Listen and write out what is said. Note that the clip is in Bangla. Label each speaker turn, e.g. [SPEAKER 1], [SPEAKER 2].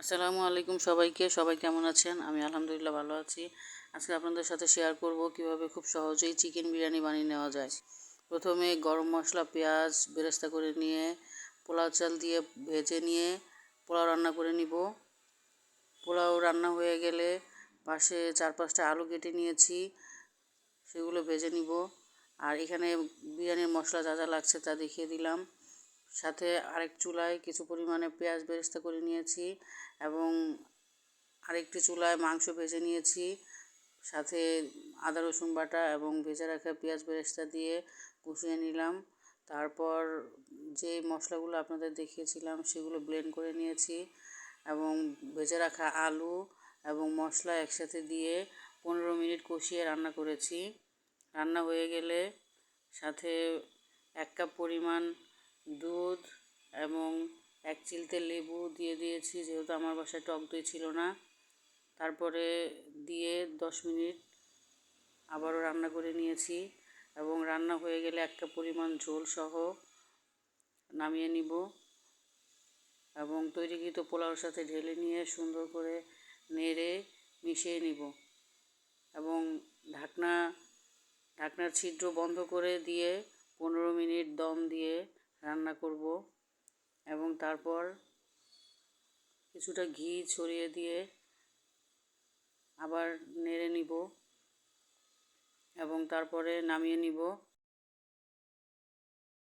[SPEAKER 1] আসসালামু আলাইকুম সবাই কেমন আছেন? আমি আলহামদুলিল্লাহ ভালো আছি। আজকে আপনাদের সাথে শেয়ার করব কিভাবে খুব সহজেই চিকেন বিরিয়ানি বানিয়ে নেওয়া যায়। প্রথমে গরম মশলা, পেঁয়াজ বেরেস্তা করে নিয়ে পোলাও চাল দিয়ে ভেজে নিয়ে পোলাও রান্না করে নিব। পোলাও রান্না হয়ে গেলে পাশে 4-5টা আলু কেটে নিয়েছি, সেগুলো ভেজে নিব। আর এখানে বিরিয়ানির মশলা যা যা লাগছে তা দেখিয়ে দিলাম। সাথে আরেক চুলায় কিছু পরিমাণে পেঁয়াজ বেরেস্তা করে নিয়েছি এবং আরেকটি চুলায় মাংস ভেজে নিয়েছি। সাথে আদা রসুন বাটা এবং ভেজে রাখা পেঁয়াজ বেরেস্তা দিয়ে কষিয়ে নিলাম। তারপর যে মশলাগুলো আপনাদের দেখিয়েছিলাম সেগুলো ব্লেন্ড করে নিয়েছি এবং ভেজে রাখা আলু এবং মশলা একসাথে দিয়ে 15 মিনিট কষিয়ে রান্না করেছি। রান্না হয়ে গেলে সাথে 1 কাপ পরিমাণ দুধ এবং 1 চিলতে লেবু দিয়ে দিয়েছি, যেহেতু আমার বাসায় টক দই ছিল না। তারপরে দিয়ে 10 মিনিট আবারও রান্না করে নিয়েছি এবং রান্না হয়ে গেলে 1 কাপ পরিমাণ ঝোল সহ নামিয়ে নিব এবং তৈরিকৃত পোলাওর সাথে ঢেলে নিয়ে সুন্দর করে নেড়ে মিশিয়ে নিব এবং ঢাকনার ছিদ্র বন্ধ করে দিয়ে 15 মিনিট দম দিয়ে রান্না করব এবং তারপর কিছুটা ঘি ছড়িয়ে দিয়ে আবার নেড়ে নিব এবং তারপরে নামিয়ে নিব।